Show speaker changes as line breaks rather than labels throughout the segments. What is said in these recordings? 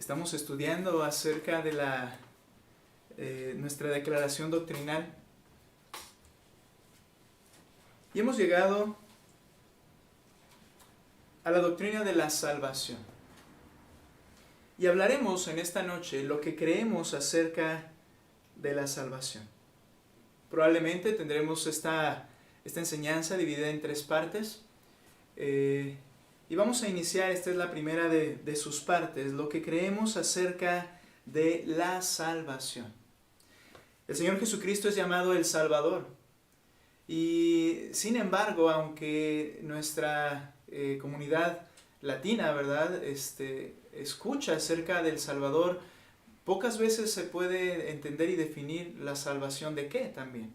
Estamos estudiando acerca de nuestra declaración doctrinal y hemos llegado a la doctrina de la salvación. Y hablaremos en esta noche lo que creemos acerca de la salvación. Probablemente tendremos esta enseñanza dividida en 3 partes. Y vamos a iniciar, esta es la primera de sus partes, lo que creemos acerca de la salvación. El Señor Jesucristo es llamado el Salvador. Y sin embargo, aunque nuestra comunidad latina, ¿verdad?, escucha acerca del Salvador, pocas veces se puede entender y definir la salvación de qué también.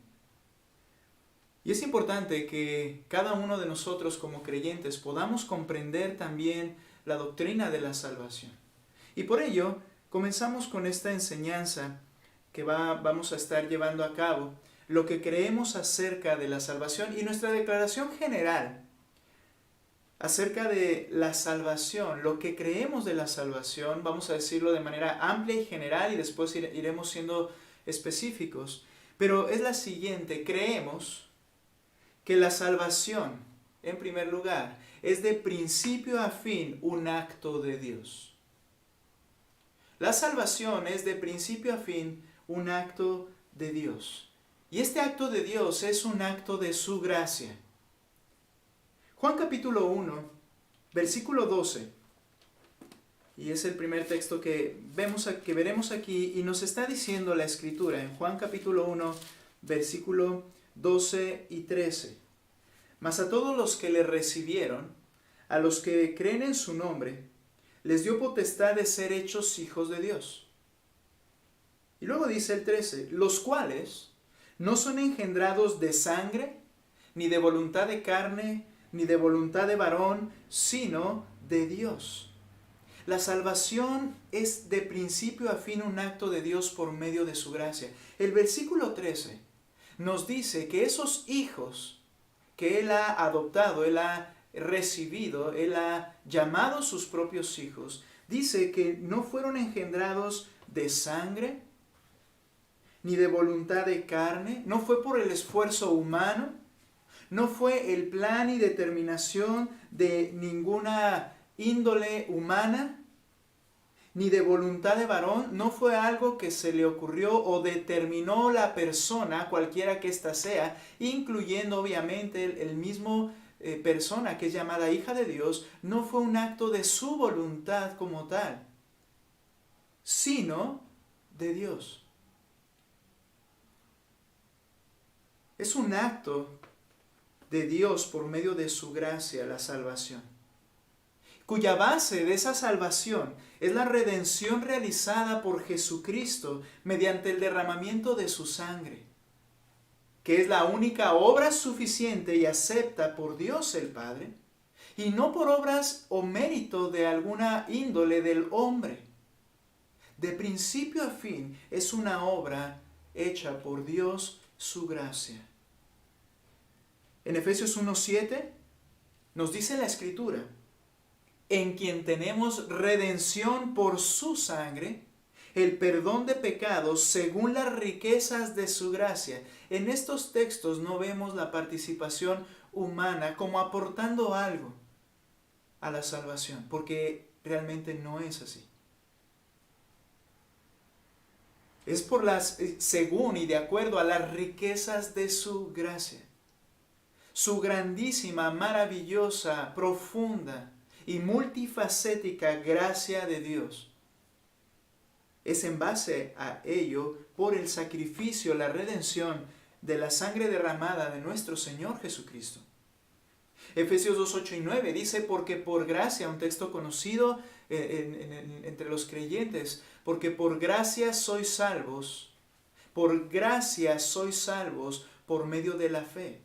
Y es importante que cada uno de nosotros como creyentes podamos comprender también la doctrina de la salvación. Y por ello, comenzamos con esta enseñanza que vamos a estar llevando a cabo, lo que creemos acerca de la salvación y nuestra declaración general acerca de la salvación, lo que creemos de la salvación, vamos a decirlo de manera amplia y general y después iremos siendo específicos. Pero es la siguiente: creemos que la salvación, en primer lugar, es de principio a fin un acto de Dios. La salvación es de principio a fin un acto de Dios. Y este acto de Dios es un acto de su gracia. Juan capítulo 1, versículo 12, y es el primer texto que veremos aquí, y nos está diciendo la Escritura en Juan capítulo 1, versículo 12 y 13. Mas a todos los que le recibieron, a los que creen en su nombre, les dio potestad de ser hechos hijos de Dios. Y luego dice el 13, los cuales no son engendrados de sangre, ni de voluntad de carne, ni de voluntad de varón, sino de Dios. La salvación es de principio a fin un acto de Dios por medio de su gracia. El versículo 13 nos dice que esos hijos que Él ha adoptado, Él ha recibido, Él ha llamado sus propios hijos, dice que no fueron engendrados de sangre, ni de voluntad de carne, no fue por el esfuerzo humano, no fue el plan y determinación de ninguna índole humana, ni de voluntad de varón, no fue algo que se le ocurrió o determinó la persona, cualquiera que ésta sea, incluyendo obviamente el mismo persona que es llamada hija de Dios, no fue un acto de su voluntad como tal, sino de Dios. Es un acto de Dios por medio de su gracia, la salvación, cuya base de esa salvación es la redención realizada por Jesucristo mediante el derramamiento de su sangre, que es la única obra suficiente y acepta por Dios el Padre, y no por obras o mérito de alguna índole del hombre. De principio a fin es una obra hecha por Dios, su gracia. En Efesios 1:7 nos dice la Escritura, en quien tenemos redención por su sangre, el perdón de pecados según las riquezas de su gracia. En estos textos no vemos la participación humana como aportando algo a la salvación, porque realmente no es así. Es según y de acuerdo a las riquezas de su gracia. Su grandísima, maravillosa, profunda y multifacética gracia de Dios. Es en base a ello, por el sacrificio, la redención de la sangre derramada de nuestro Señor Jesucristo. Efesios 2, 8 y 9 dice, porque por gracia, un texto conocido entre los creyentes, porque por gracia sois salvos, por gracia sois salvos por medio de la fe.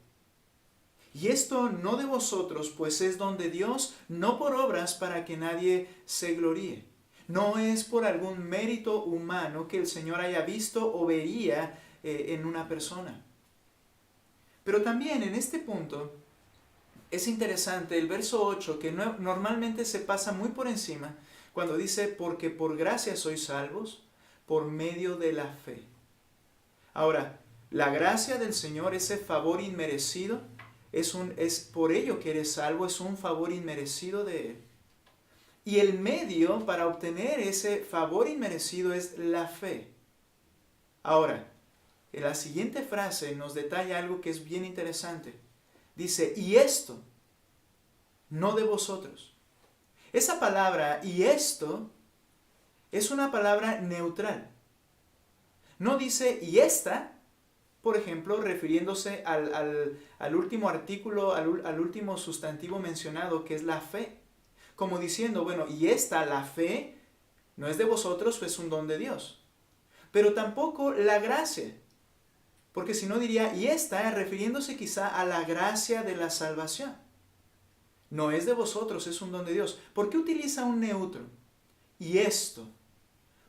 Y esto no de vosotros, pues es don de Dios, no por obras para que nadie se gloríe. No es por algún mérito humano que el Señor haya visto o vería en una persona. Pero también en este punto es interesante el verso 8, que normalmente se pasa muy por encima, cuando dice, porque por gracia sois salvos, por medio de la fe. Ahora, la gracia del Señor, ese favor inmerecido, es por ello que eres salvo, es un favor inmerecido de Él. Y el medio para obtener ese favor inmerecido es la fe. Ahora, en la siguiente frase nos detalla algo que es bien interesante. Dice, y esto, no de vosotros. Esa palabra, y esto, es una palabra neutral. No dice, y esta, por ejemplo, refiriéndose al último artículo, al último sustantivo mencionado, que es la fe. Como diciendo, bueno, y esta, la fe, no es de vosotros, es un don de Dios. Pero tampoco la gracia. Porque si no diría, y esta, refiriéndose quizá a la gracia de la salvación. No es de vosotros, es un don de Dios. ¿Por qué utiliza un neutro? Y esto.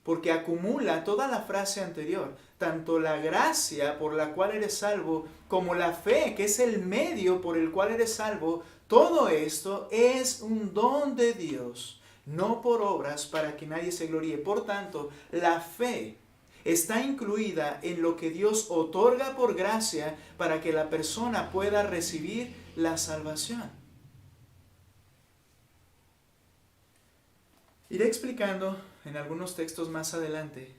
Porque acumula toda la frase anterior, tanto la gracia por la cual eres salvo, como la fe, que es el medio por el cual eres salvo. Todo esto es un don de Dios, no por obras para que nadie se gloríe. Por tanto, la fe está incluida en lo que Dios otorga por gracia para que la persona pueda recibir la salvación. Iré explicando en algunos textos más adelante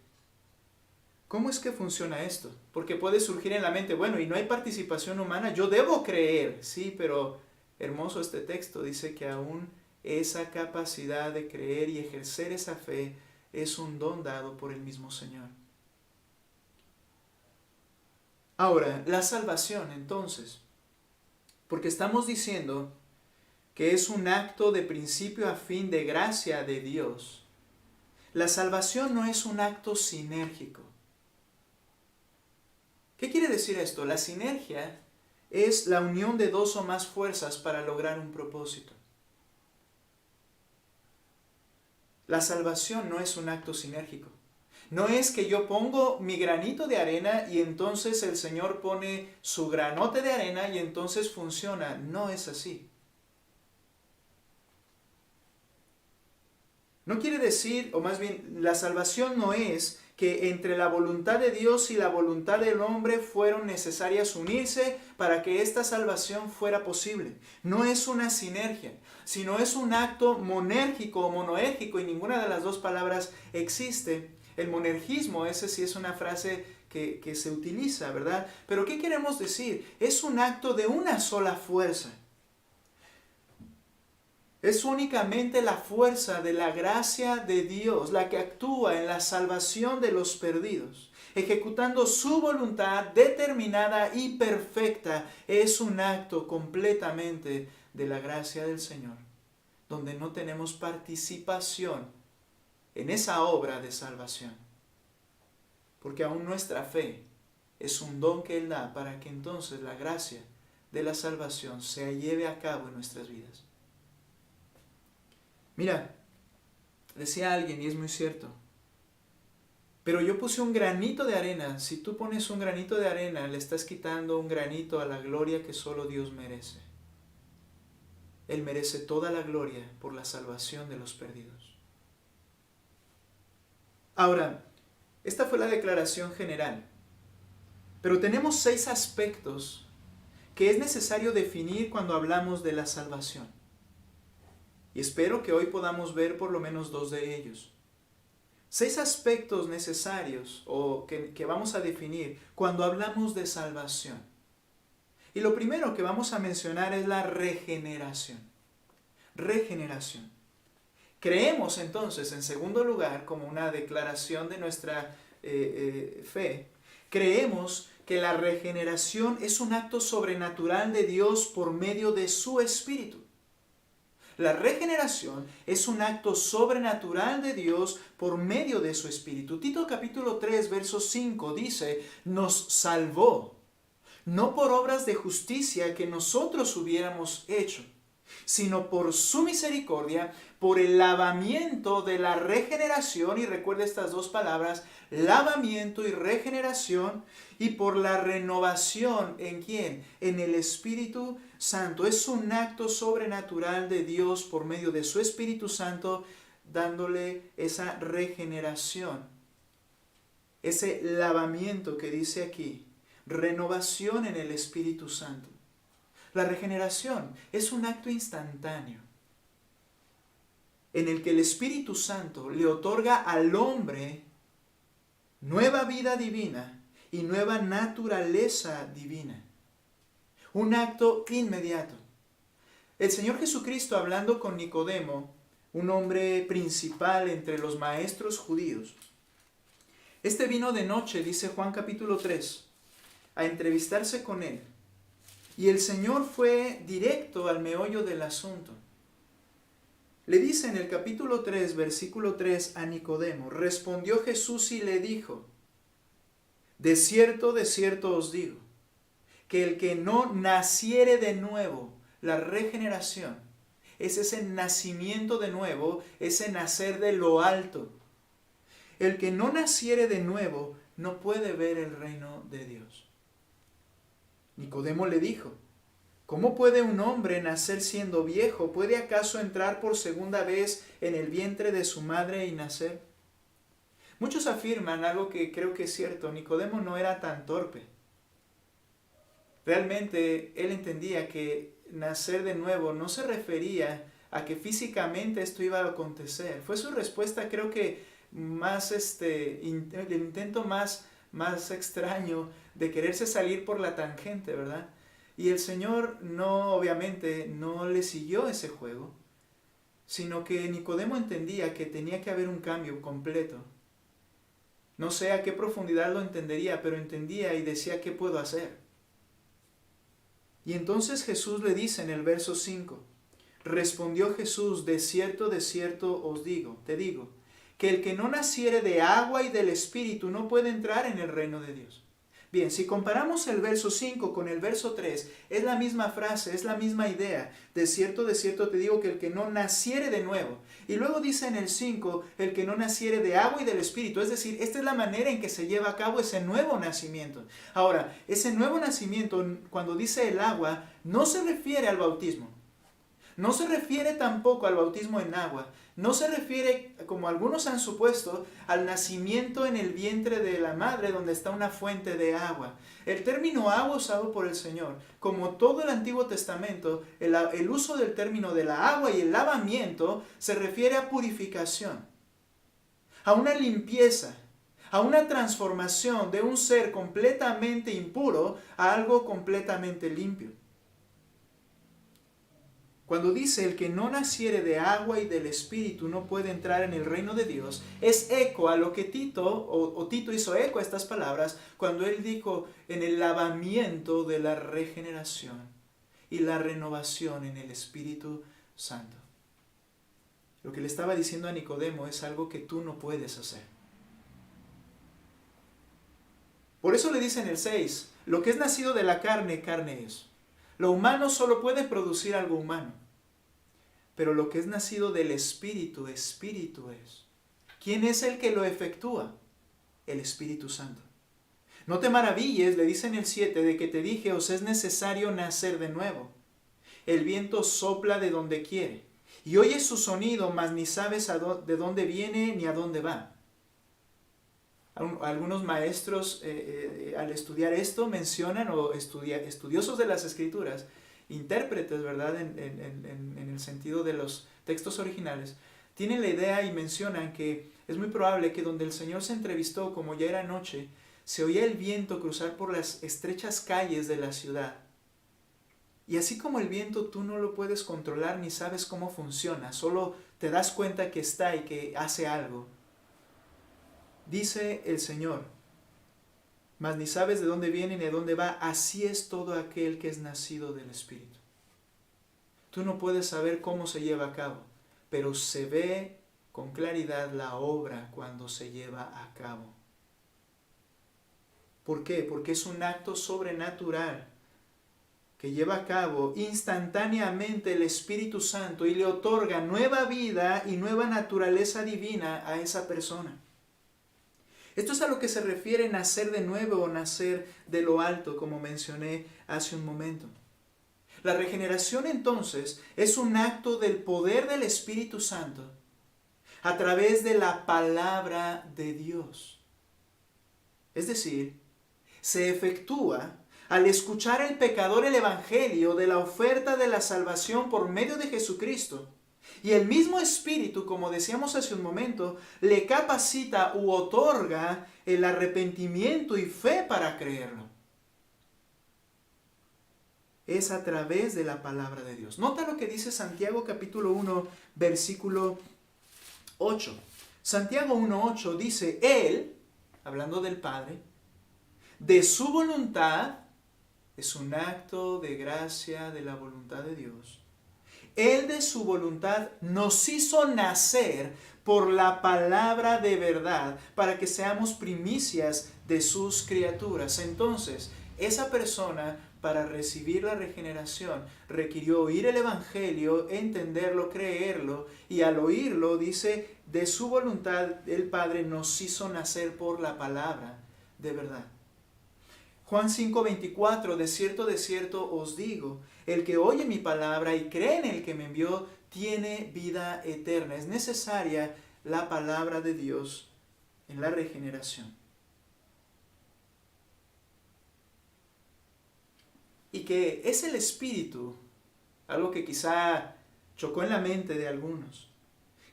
cómo es que funciona esto. Porque puede surgir en la mente, bueno, y no hay participación humana, yo debo creer. Sí, pero hermoso este texto, dice que aún esa capacidad de creer y ejercer esa fe es un don dado por el mismo Señor. Ahora, la salvación entonces, porque estamos diciendo que es un acto de principio a fin de gracia de Dios. La salvación no es un acto sinérgico. ¿Qué quiere decir esto? La sinergia es la unión de dos o más fuerzas para lograr un propósito. La salvación no es un acto sinérgico. No es que yo pongo mi granito de arena y entonces el Señor pone su granote de arena y entonces funciona. No es así. No quiere decir, o más bien, la salvación no es que entre la voluntad de Dios y la voluntad del hombre fueron necesarias unirse para que esta salvación fuera posible. No es una sinergia, sino es un acto monérgico o monoérgico, y ninguna de las dos palabras existe. El monergismo, ese sí es una frase que se utiliza, ¿verdad? Pero ¿qué queremos decir? Es un acto de una sola fuerza. Es únicamente la fuerza de la gracia de Dios la que actúa en la salvación de los perdidos, ejecutando su voluntad determinada y perfecta. Es un acto completamente de la gracia del Señor, donde no tenemos participación en esa obra de salvación, porque aún nuestra fe es un don que Él da para que entonces la gracia de la salvación se lleve a cabo en nuestras vidas. Mira, decía alguien, y es muy cierto, pero yo puse un granito de arena. Si tú pones un granito de arena, le estás quitando un granito a la gloria que solo Dios merece. Él merece toda la gloria por la salvación de los perdidos. Ahora, esta fue la declaración general, pero tenemos 6 aspectos que es necesario definir cuando hablamos de la salvación. Y espero que hoy podamos ver por lo menos 2 de ellos. 6 aspectos necesarios o que vamos a definir cuando hablamos de salvación. Y lo primero que vamos a mencionar es la regeneración. Regeneración. Creemos entonces, en segundo lugar, como una declaración de nuestra fe, creemos que la regeneración es un acto sobrenatural de Dios por medio de su Espíritu. La regeneración es un acto sobrenatural de Dios por medio de su Espíritu. Tito capítulo 3, verso 5 dice, nos salvó, no por obras de justicia que nosotros hubiéramos hecho, sino por su misericordia, por el lavamiento de la regeneración, y recuerda estas 2 palabras, lavamiento y regeneración, y por la renovación, ¿en quién? En el Espíritu Santo. Es un acto sobrenatural de Dios por medio de su Espíritu Santo, dándole esa regeneración, ese lavamiento que dice aquí, renovación en el Espíritu Santo. La regeneración es un acto instantáneo en el que el Espíritu Santo le otorga al hombre nueva vida divina y nueva naturaleza divina. Un acto inmediato. El Señor Jesucristo, hablando con Nicodemo, un hombre principal entre los maestros judíos, este vino de noche, dice Juan capítulo 3, a entrevistarse con él. Y el Señor fue directo al meollo del asunto. Le dice en el capítulo 3, versículo 3 a Nicodemo, respondió Jesús y le dijo, de cierto os digo, que el que no naciere de nuevo, la regeneración, es ese nacimiento de nuevo, ese nacer de lo alto. El que no naciere de nuevo no puede ver el reino de Dios. Nicodemo le dijo, ¿cómo puede un hombre nacer siendo viejo? ¿Puede acaso entrar por segunda vez en el vientre de su madre y nacer? Muchos afirman algo que creo que es cierto, Nicodemo no era tan torpe. Realmente él entendía que nacer de nuevo no se refería a que físicamente esto iba a acontecer. Fue su respuesta, creo que más el intento más extraño de quererse salir por la tangente, ¿verdad? Y el Señor obviamente no le siguió ese juego, sino que Nicodemo entendía que tenía que haber un cambio completo. No sé a qué profundidad lo entendería, pero entendía y decía, ¿qué puedo hacer? Y entonces Jesús le dice en el verso 5, respondió Jesús, de cierto os digo, te digo, que el que no naciere de agua y del Espíritu no puede entrar en el reino de Dios. Bien, si comparamos el verso 5 con el verso 3, es la misma frase, es la misma idea. De cierto te digo que el que no naciere de nuevo. Y luego dice en el 5, el que no naciere de agua y del Espíritu. Es decir, esta es la manera en que se lleva a cabo ese nuevo nacimiento. Ahora, ese nuevo nacimiento, cuando dice el agua, no se refiere al bautismo. No se refiere tampoco al bautismo en agua. No se refiere, como algunos han supuesto, al nacimiento en el vientre de la madre donde está una fuente de agua. El término agua usado por el Señor, como todo el Antiguo Testamento, el uso del término de la agua y el lavamiento se refiere a purificación, a una limpieza, a una transformación de un ser completamente impuro a algo completamente limpio. Cuando dice el que no naciere de agua y del Espíritu no puede entrar en el reino de Dios, es eco a lo que Tito hizo eco a estas palabras cuando él dijo en el lavamiento de la regeneración y la renovación en el Espíritu Santo. Lo que le estaba diciendo a Nicodemo es algo que tú no puedes hacer. Por eso le dice en el 6, lo que es nacido de la carne, carne es. Lo humano solo puede producir algo humano. Pero lo que es nacido del Espíritu, Espíritu es. ¿Quién es el que lo efectúa? El Espíritu Santo. No te maravilles, le dice en el 7, de que te dije, os es necesario nacer de nuevo. El viento sopla de donde quiere, y oyes su sonido, mas ni sabes de dónde viene ni a dónde va. Algunos maestros al estudiar esto mencionan, o estudiosos de las Escrituras, intérpretes, ¿verdad? En el sentido de los textos originales, tienen la idea y mencionan que es muy probable que donde el Señor se entrevistó, como ya era noche, se oía el viento cruzar por las estrechas calles de la ciudad. Y así como el viento tú no lo puedes controlar ni sabes cómo funciona, solo te das cuenta que está y que hace algo. Dice el Señor, mas ni sabes de dónde viene ni de dónde va, así es todo aquel que es nacido del Espíritu. Tú no puedes saber cómo se lleva a cabo, pero se ve con claridad la obra cuando se lleva a cabo. ¿Por qué? Porque es un acto sobrenatural que lleva a cabo instantáneamente el Espíritu Santo y le otorga nueva vida y nueva naturaleza divina a esa persona. Esto es a lo que se refiere nacer de nuevo o nacer de lo alto, como mencioné hace un momento. La regeneración entonces es un acto del poder del Espíritu Santo a través de la palabra de Dios. Es decir, se efectúa al escuchar el pecador el evangelio de la oferta de la salvación por medio de Jesucristo. Y el mismo Espíritu, como decíamos hace un momento, le capacita u otorga el arrepentimiento y fe para creerlo. Es a través de la palabra de Dios. Nota lo que dice Santiago capítulo 1, versículo 8. Santiago 1:8 dice, Él, hablando del Padre, de su voluntad, es un acto de gracia de la voluntad de Dios. Él de su voluntad nos hizo nacer por la palabra de verdad para que seamos primicias de sus criaturas. Entonces, esa persona para recibir la regeneración requirió oír el evangelio, entenderlo, creerlo, y al oírlo dice, de su voluntad el Padre nos hizo nacer por la palabra de verdad. Juan 5:24, de cierto os digo, el que oye mi palabra y cree en el que me envió, tiene vida eterna. Es necesaria la palabra de Dios en la regeneración. Y que es el Espíritu, algo que quizá chocó en la mente de algunos,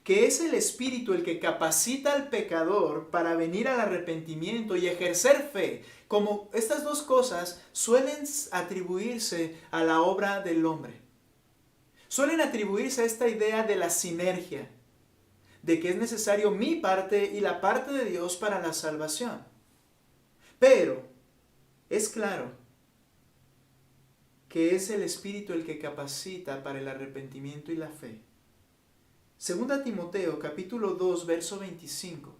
que es el Espíritu el que capacita al pecador para venir al arrepentimiento y ejercer fe. Como estas dos cosas suelen atribuirse a la obra del hombre. Suelen atribuirse a esta idea de la sinergia, de que es necesario mi parte y la parte de Dios para la salvación. Pero es claro que es el Espíritu el que capacita para el arrepentimiento y la fe. Segunda Timoteo, capítulo 2, verso 25.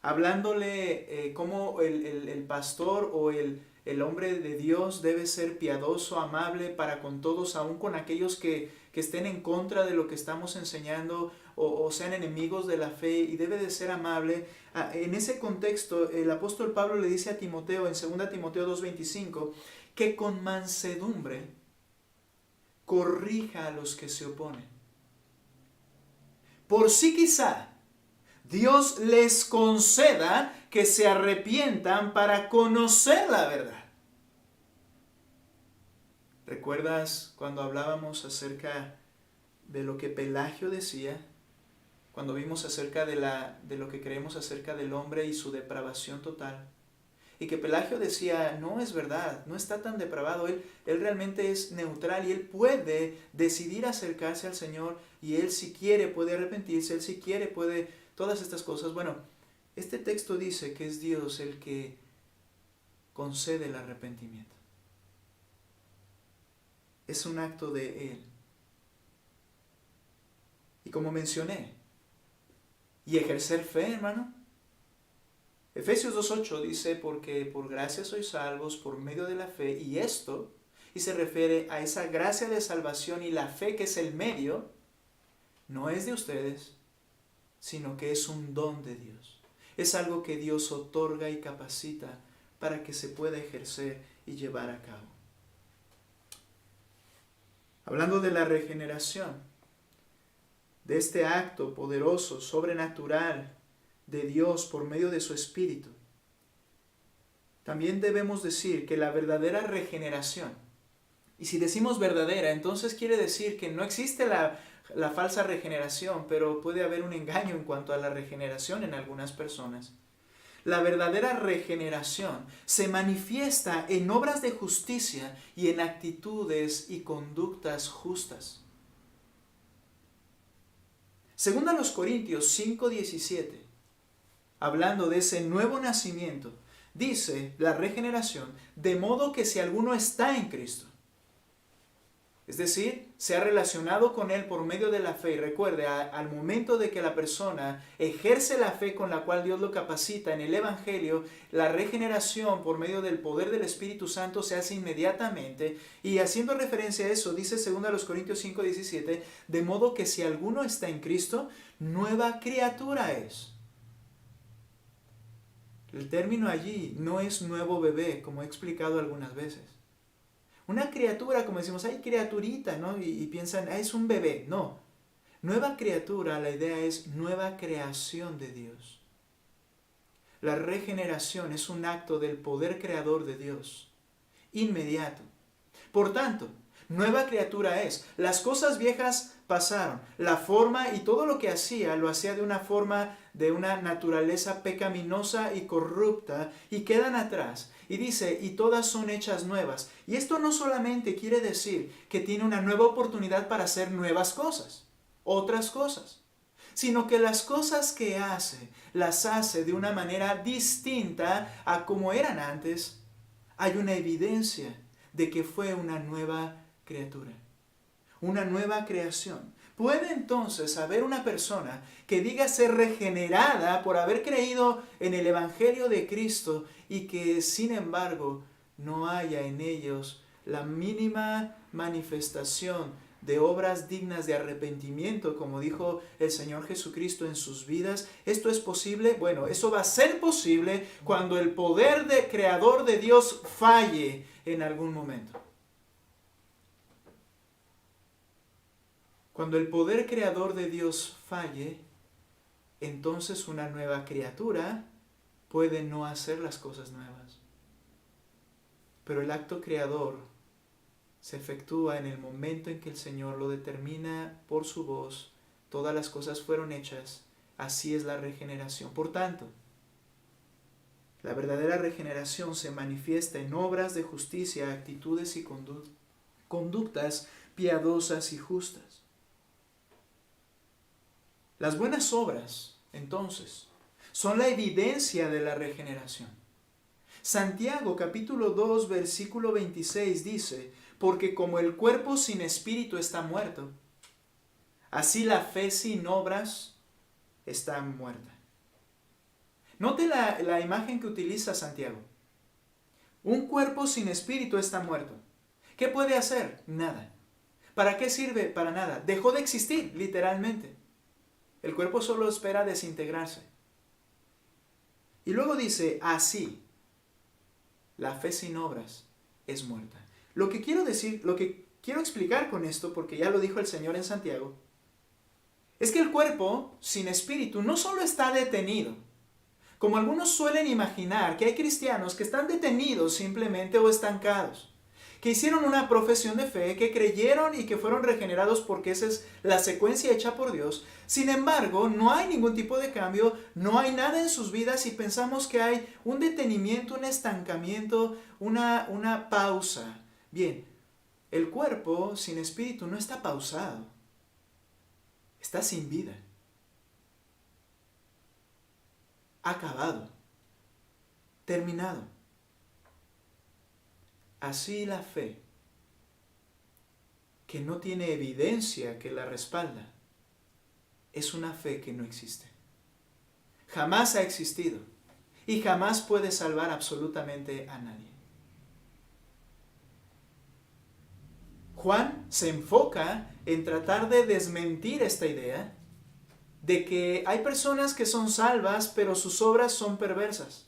Hablándole cómo el pastor o el hombre de Dios debe ser piadoso, amable para con todos, aun con aquellos que estén en contra de lo que estamos enseñando o sean enemigos de la fe, y debe de ser amable. En ese contexto, el apóstol Pablo le dice a Timoteo, en 2 Timoteo 2:25, que con mansedumbre corrija a los que se oponen. Por si quizá Dios les conceda que se arrepientan para conocer la verdad. ¿Recuerdas cuando hablábamos acerca de lo que Pelagio decía? Cuando vimos acerca de lo que creemos acerca del hombre y su depravación total. Y que Pelagio decía, no es verdad, no está tan depravado, él realmente es neutral y él puede decidir acercarse al Señor, y él si quiere puede arrepentirse, él si quiere puede todas estas cosas. Bueno, este texto dice que es Dios el que concede el arrepentimiento. Es un acto de Él. Y como mencioné, y ejercer fe, hermano. Efesios 2:8 dice, porque por gracia sois salvos por medio de la fe, y esto, y se refiere a esa gracia de salvación y la fe que es el medio, no es de ustedes, sino que es un don de Dios. Es algo que Dios otorga y capacita para que se pueda ejercer y llevar a cabo. Hablando de la regeneración, de este acto poderoso, sobrenatural de Dios por medio de su Espíritu, también debemos decir que la verdadera regeneración, y si decimos verdadera, entonces quiere decir que no existe la falsa regeneración, pero puede haber un engaño en cuanto a la regeneración en algunas personas. La verdadera regeneración se manifiesta en obras de justicia y en actitudes y conductas justas. Según a los Corintios 5:17, hablando de ese nuevo nacimiento, dice la regeneración, de modo que si alguno está en Cristo, es decir, se ha relacionado con Él por medio de la fe. Y recuerde, al momento de que la persona ejerce la fe con la cual Dios lo capacita en el Evangelio, la regeneración por medio del poder del Espíritu Santo se hace inmediatamente. Y haciendo referencia a eso, dice 2 Corintios 5:17, de modo que si alguno está en Cristo, nueva criatura es. El término allí no es nuevo bebé, como he explicado algunas veces. Una criatura, como decimos, hay criaturita, ¿no? Y piensan, es un bebé. No. Nueva criatura, la idea es nueva creación de Dios. La regeneración es un acto del poder creador de Dios, inmediato. Por tanto, nueva criatura es. Las cosas viejas pasaron. La forma y todo lo que hacía, lo hacía de una forma, de una naturaleza pecaminosa y corrupta, y quedan atrás. Y dice, y todas son hechas nuevas. Y esto no solamente quiere decir que tiene una nueva oportunidad para hacer nuevas cosas, otras cosas, sino que las cosas que hace, las hace de una manera distinta a como eran antes. Hay una evidencia de que fue una nueva criatura, una nueva creación. ¿Puede entonces haber una persona que diga ser regenerada por haber creído en el Evangelio de Cristo y que sin embargo no haya en ellos la mínima manifestación de obras dignas de arrepentimiento, como dijo el Señor Jesucristo en sus vidas? ¿Esto es posible? Bueno, eso va a ser posible cuando el poder creador de Dios falle en algún momento. Cuando el poder creador de Dios falle, entonces una nueva criatura puede no hacer las cosas nuevas. Pero el acto creador se efectúa en el momento en que el Señor lo determina por su voz. Todas las cosas fueron hechas. Así es la regeneración. Por tanto, la verdadera regeneración se manifiesta en obras de justicia, actitudes y conductas piadosas y justas. Las buenas obras, entonces, son la evidencia de la regeneración. Santiago capítulo 2 versículo 26 dice, porque como el cuerpo sin espíritu está muerto, así la fe sin obras está muerta. Note la imagen que utiliza Santiago. Un cuerpo sin espíritu está muerto. ¿Qué puede hacer? Nada. ¿Para qué sirve? Para nada. Dejó de existir, literalmente. El cuerpo solo espera desintegrarse. Y luego dice, así, la fe sin obras es muerta. Lo que quiero explicar con esto, porque ya lo dijo el Señor en Santiago, es que el cuerpo sin espíritu no solo está detenido, como algunos suelen imaginar que hay cristianos que están detenidos simplemente o estancados, que hicieron una profesión de fe, que creyeron y que fueron regenerados porque esa es la secuencia hecha por Dios. Sin embargo, no hay ningún tipo de cambio, no hay nada en sus vidas y pensamos que hay un detenimiento, un estancamiento, una pausa. Bien, el cuerpo sin espíritu no está pausado, está sin vida. Acabado, terminado. Así la fe, que no tiene evidencia que la respalda, es una fe que no existe. Jamás ha existido y jamás puede salvar absolutamente a nadie. Juan se enfoca en tratar de desmentir esta idea de que hay personas que son salvas, pero sus obras son perversas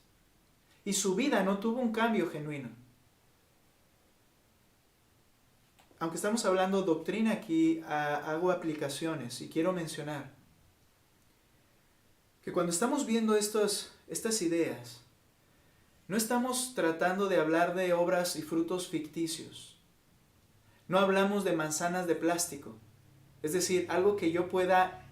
y su vida no tuvo un cambio genuino. Aunque estamos hablando doctrina aquí, hago aplicaciones y quiero mencionar que cuando estamos viendo estas ideas, no estamos tratando de hablar de obras y frutos ficticios. No hablamos de manzanas de plástico, es decir, algo que yo pueda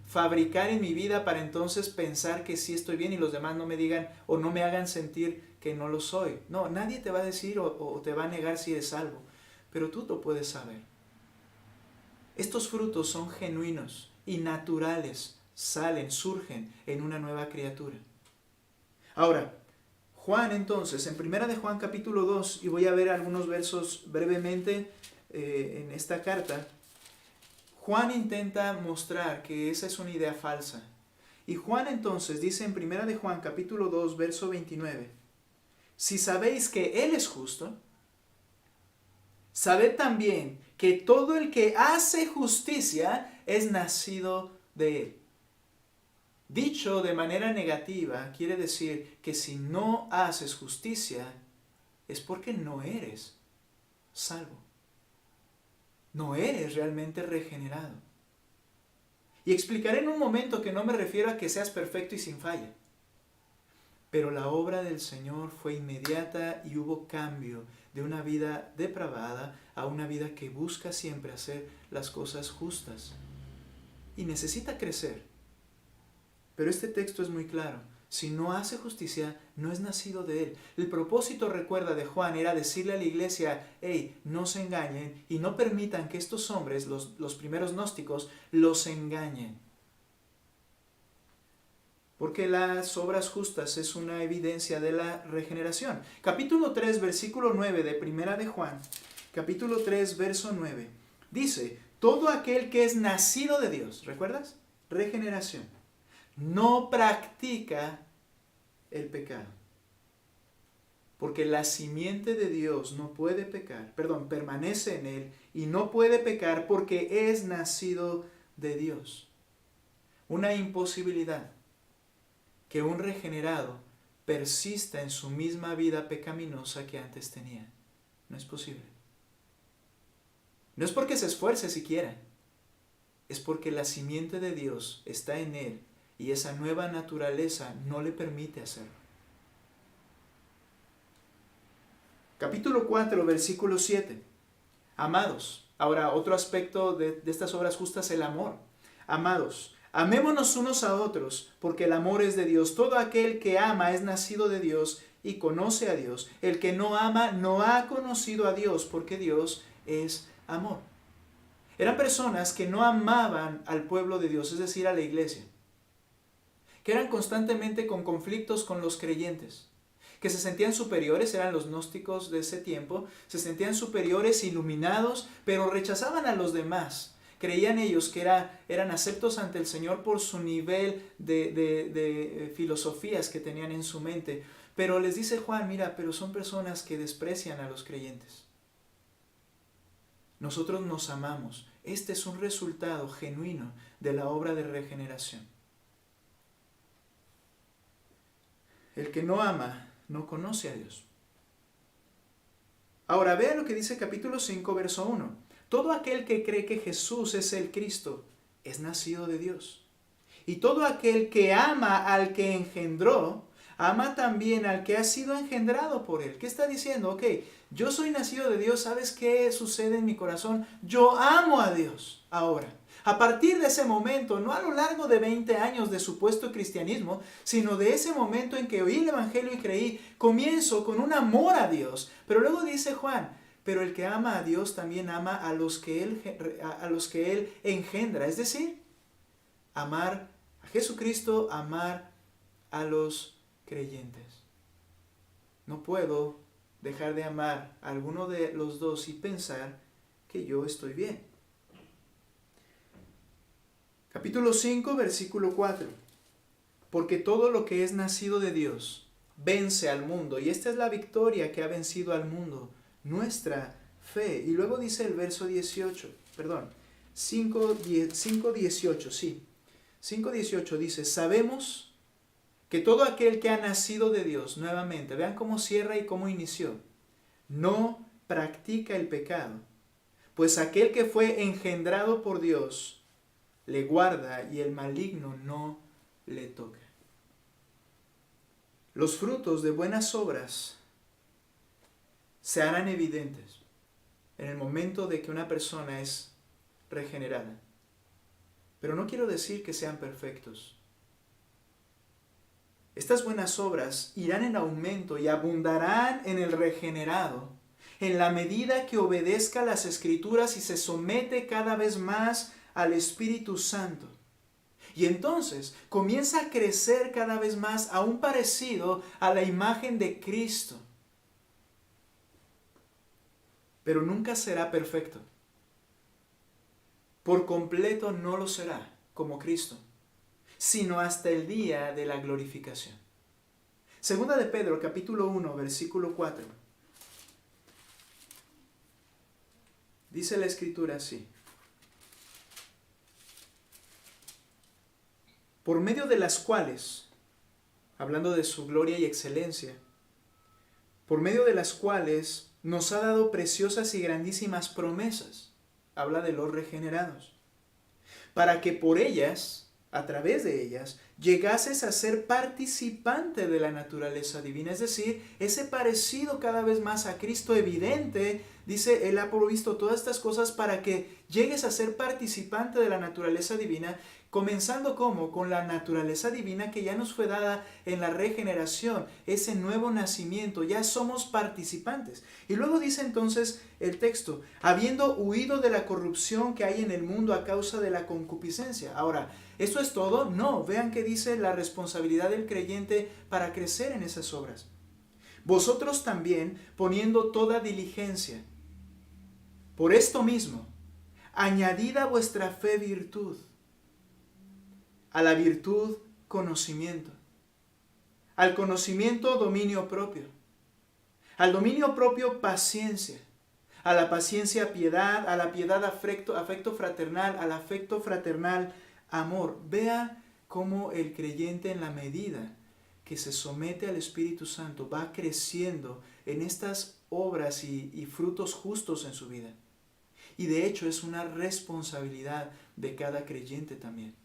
fabricar en mi vida para entonces pensar que sí estoy bien y los demás no me digan o no me hagan sentir que no lo soy. No, nadie te va a decir o te va a negar si eres salvo, pero tú lo puedes saber. Estos frutos son genuinos y naturales, surgen en una nueva criatura. Ahora, Juan entonces, en 1 de Juan capítulo 2, y voy a ver algunos versos brevemente en esta carta, Juan intenta mostrar que esa es una idea falsa. Y Juan entonces dice en 1 de Juan capítulo 2, verso 29, si sabéis que Él es justo, sabed también que todo el que hace justicia es nacido de Él. Dicho de manera negativa, quiere decir que si no haces justicia, es porque no eres salvo. No eres realmente regenerado. Y explicaré en un momento que no me refiero a que seas perfecto y sin falla. Pero la obra del Señor fue inmediata y hubo cambio de una vida depravada a una vida que busca siempre hacer las cosas justas. Y necesita crecer. Pero este texto es muy claro. Si no hace justicia, no es nacido de él. El propósito, recuerda, de Juan era decirle a la iglesia, hey, no se engañen y no permitan que estos hombres, los primeros gnósticos, los engañen. Porque las obras justas es una evidencia de la regeneración. Capítulo 3, versículo 9 de Primera de Juan, capítulo 3, verso 9, dice, todo aquel que es nacido de Dios, ¿recuerdas? Regeneración. No practica el pecado. Porque la simiente de Dios no puede pecar, permanece en él y no puede pecar porque es nacido de Dios. Una imposibilidad que un regenerado persista en su misma vida pecaminosa que antes tenía. No es posible. No es porque se esfuerce siquiera, es porque la simiente de Dios está en él y esa nueva naturaleza no le permite hacerlo. Capítulo 4, versículo 7. Amados, ahora otro aspecto de estas obras justas, el amor. Amados, amémonos unos a otros, porque el amor es de Dios. Todo aquel que ama es nacido de Dios y conoce a Dios. El que no ama no ha conocido a Dios, porque Dios es amor. Eran personas que no amaban al pueblo de Dios, es decir, a la iglesia. Que eran constantemente con conflictos con los creyentes. Que se sentían superiores, eran los gnósticos de ese tiempo, se sentían superiores, iluminados, pero rechazaban a los demás. Creían ellos que eran aceptos ante el Señor por su nivel de filosofías que tenían en su mente. Pero les dice Juan, mira, pero son personas que desprecian a los creyentes. Nosotros nos amamos. Este es un resultado genuino de la obra de regeneración. El que no ama no conoce a Dios. Ahora vean lo que dice capítulo 5, verso 1. Todo aquel que cree que Jesús es el Cristo es nacido de Dios. Y todo aquel que ama al que engendró, ama también al que ha sido engendrado por él. ¿Qué está diciendo? Ok, yo soy nacido de Dios, ¿sabes qué sucede en mi corazón? Yo amo a Dios ahora. A partir de ese momento, no a lo largo de 20 años de supuesto cristianismo, sino de ese momento en que oí el Evangelio y creí, comienzo con un amor a Dios. Pero luego dice Juan, pero el que ama a Dios también ama a los que Él engendra. Es decir, amar a Jesucristo, amar a los creyentes. No puedo dejar de amar a alguno de los dos y pensar que yo estoy bien. Capítulo 5, versículo 4. Porque todo lo que es nacido de Dios vence al mundo. Y esta es la victoria que ha vencido al mundo, nuestra fe. Y luego dice el verso 18, 5:18, sí. 5:18 dice, sabemos que todo aquel que ha nacido de Dios, nuevamente, vean cómo cierra y cómo inició, no practica el pecado, pues aquel que fue engendrado por Dios le guarda y el maligno no le toca. Los frutos de buenas obras se harán evidentes en el momento de que una persona es regenerada. Pero no quiero decir que sean perfectos. Estas buenas obras irán en aumento y abundarán en el regenerado en la medida que obedezca las Escrituras y se somete cada vez más al Espíritu Santo. Y entonces comienza a crecer cada vez más a un parecido a la imagen de Cristo. Pero nunca será perfecto. Por completo no lo será como Cristo, sino hasta el día de la glorificación. Segunda de Pedro, capítulo 1, versículo 4. Dice la Escritura así. Por medio de las cuales, hablando de su gloria y excelencia, por medio de las cuales nos ha dado preciosas y grandísimas promesas, habla de los regenerados, para que por ellas, a través de ellas, llegases a ser participante de la naturaleza divina, es decir, ese parecido cada vez más a Cristo evidente. Dice, Él ha provisto todas estas cosas para que llegues a ser participante de la naturaleza divina, comenzando ¿cómo? Con la naturaleza divina que ya nos fue dada en la regeneración, ese nuevo nacimiento, ya somos participantes. Y luego dice entonces el texto, habiendo huido de la corrupción que hay en el mundo a causa de la concupiscencia. Ahora, ¿esto es todo? No, vean que dice la responsabilidad del creyente para crecer en esas obras. Vosotros también, poniendo toda diligencia, por esto mismo, añadid a vuestra fe virtud, a la virtud conocimiento, al conocimiento dominio propio, al dominio propio paciencia, a la paciencia piedad, a la piedad afecto fraternal, al afecto fraternal amor. Vea cómo el creyente, en la medida que se somete al Espíritu Santo, va creciendo en estas obras y frutos justos en su vida. Y de hecho es una responsabilidad de cada creyente también.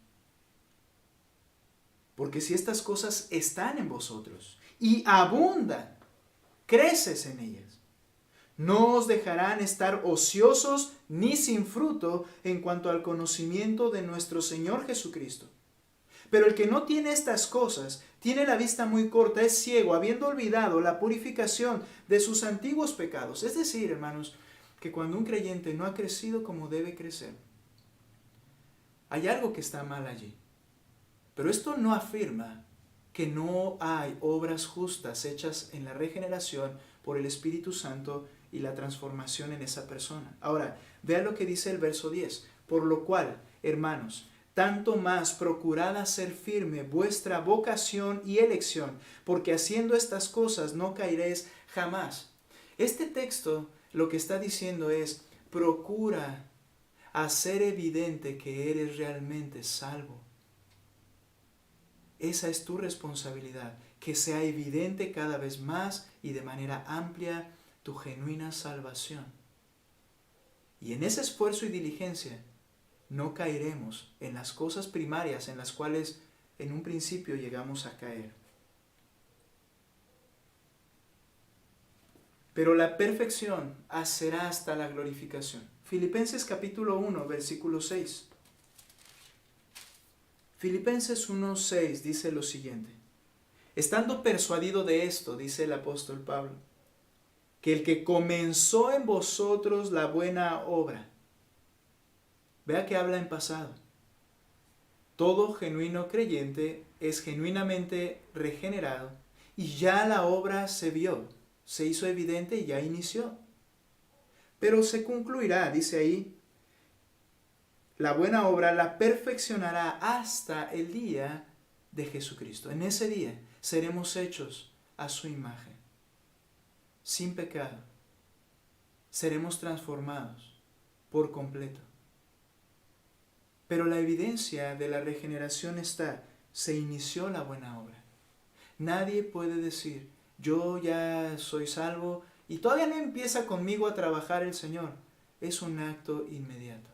Porque si estas cosas están en vosotros y abundan, creces en ellas, no os dejarán estar ociosos ni sin fruto en cuanto al conocimiento de nuestro Señor Jesucristo. Pero el que no tiene estas cosas, tiene la vista muy corta, es ciego, habiendo olvidado la purificación de sus antiguos pecados. Es decir, hermanos, que cuando un creyente no ha crecido como debe crecer, hay algo que está mal allí. Pero esto no afirma que no hay obras justas hechas en la regeneración por el Espíritu Santo y la transformación en esa persona. Ahora, vean lo que dice el verso 10. Por lo cual, hermanos, tanto más procurad hacer firme vuestra vocación y elección, porque haciendo estas cosas no caeréis jamás. Este texto lo que está diciendo es, procura hacer evidente que eres realmente salvo. Esa es tu responsabilidad, que sea evidente cada vez más y de manera amplia tu genuina salvación. Y en ese esfuerzo y diligencia no caeremos en las cosas primarias en las cuales en un principio llegamos a caer. Pero la perfección será hasta la glorificación. Filipenses capítulo 1, versículo 6. Filipenses 1:6 dice lo siguiente: estando persuadido de esto, dice el apóstol Pablo, que el que comenzó en vosotros la buena obra, vea que habla en pasado. Todo genuino creyente es genuinamente regenerado y ya la obra se vio, se hizo evidente y ya inició. Pero se concluirá, dice ahí, la buena obra la perfeccionará hasta el día de Jesucristo. En ese día seremos hechos a su imagen, sin pecado. Seremos transformados por completo. Pero la evidencia de la regeneración está, se inició la buena obra. Nadie puede decir, yo ya soy salvo y todavía no empieza conmigo a trabajar el Señor. Es un acto inmediato.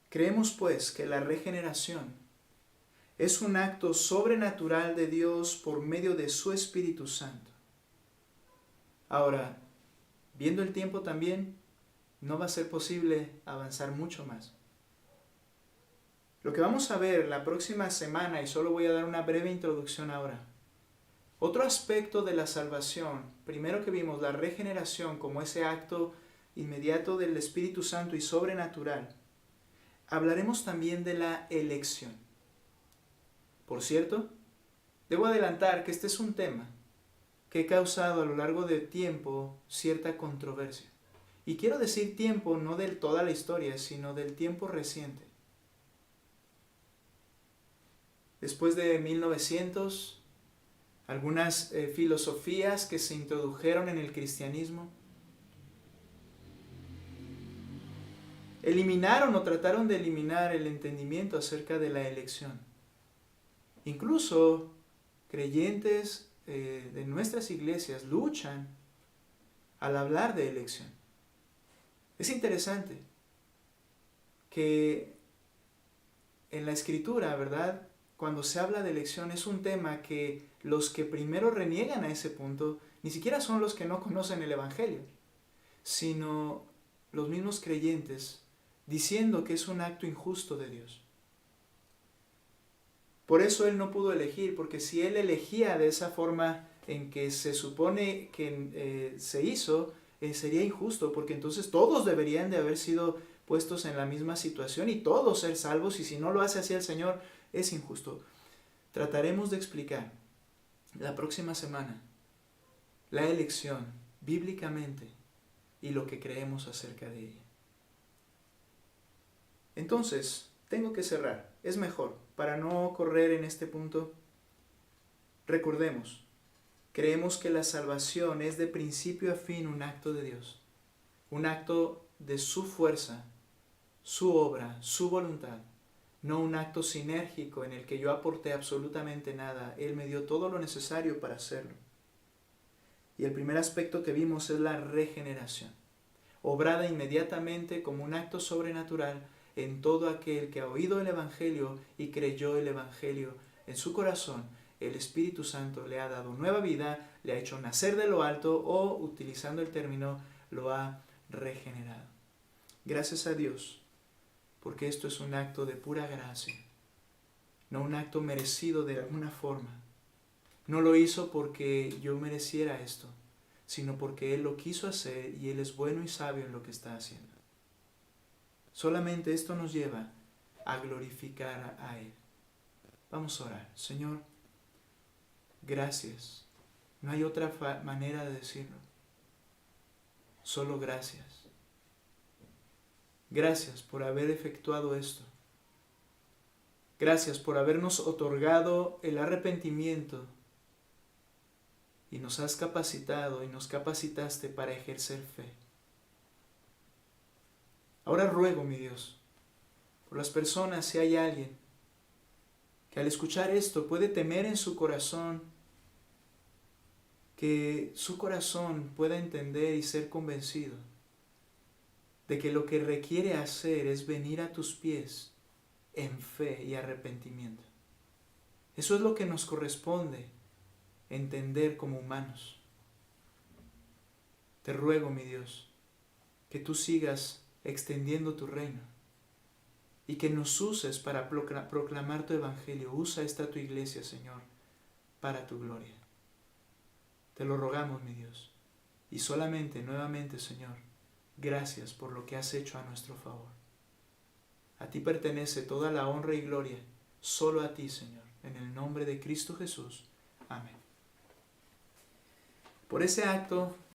Creemos pues que la regeneración es un acto sobrenatural de Dios por medio de su Espíritu Santo. Ahora, viendo el tiempo también, no va a ser posible avanzar mucho más. Lo que vamos a ver la próxima semana, y solo voy a dar una breve introducción ahora. Otro aspecto de la salvación, primero que vimos la regeneración como ese acto inmediato del Espíritu Santo y sobrenatural. Hablaremos también de la elección. Por cierto, debo adelantar que este es un tema que ha causado a lo largo del tiempo cierta controversia. Y quiero decir tiempo no de toda la historia, sino del tiempo reciente. Después de 1900, algunas filosofías que se introdujeron en el cristianismo eliminaron o trataron de eliminar el entendimiento acerca de la elección. Incluso creyentes de nuestras iglesias luchan al hablar de elección. Es interesante que en la Escritura, ¿verdad?, cuando se habla de elección es un tema que los que primero reniegan a ese punto ni siquiera son los que no conocen el Evangelio, sino los mismos creyentes diciendo que es un acto injusto de Dios. Por eso Él no pudo elegir, porque si Él elegía de esa forma en que se supone que se hizo, sería injusto, porque entonces todos deberían de haber sido puestos en la misma situación y todos ser salvos, y si no lo hace así el Señor, es injusto. Trataremos de explicar la próxima semana la elección bíblicamente y lo que creemos acerca de ella. Entonces, tengo que cerrar. Es mejor, para no correr en este punto, recordemos, creemos que la salvación es de principio a fin un acto de Dios, un acto de su fuerza, su obra, su voluntad, no un acto sinérgico en el que yo aporté absolutamente nada. Él me dio todo lo necesario para hacerlo. Y el primer aspecto que vimos es la regeneración, obrada inmediatamente como un acto sobrenatural en todo aquel que ha oído el Evangelio y creyó el Evangelio en su corazón. El Espíritu Santo le ha dado nueva vida, le ha hecho nacer de lo alto o, utilizando el término, lo ha regenerado. Gracias a Dios, porque esto es un acto de pura gracia, no un acto merecido de alguna forma. No lo hizo porque yo mereciera esto, sino porque Él lo quiso hacer y Él es bueno y sabio en lo que está haciendo. Solamente esto nos lleva a glorificar a Él. Vamos a orar. Señor, gracias. No hay otra manera de decirlo. Solo gracias. Gracias por haber efectuado esto. Gracias por habernos otorgado el arrepentimiento y nos has capacitado y nos capacitaste para ejercer fe. Ahora ruego, mi Dios, por las personas, si hay alguien que al escuchar esto puede temer en su corazón, que su corazón pueda entender y ser convencido de que lo que requiere hacer es venir a tus pies en fe y arrepentimiento. Eso es lo que nos corresponde entender como humanos. Te ruego, mi Dios, que tú sigas extendiendo tu reino y que nos uses para proclamar tu evangelio. Usa esta tu iglesia, Señor, para tu gloria. Te lo rogamos, mi Dios. Y solamente, nuevamente, Señor, gracias por lo que has hecho a nuestro favor. A ti pertenece toda la honra y gloria, solo a ti, Señor, en el nombre de Cristo Jesús. Amén. Por ese acto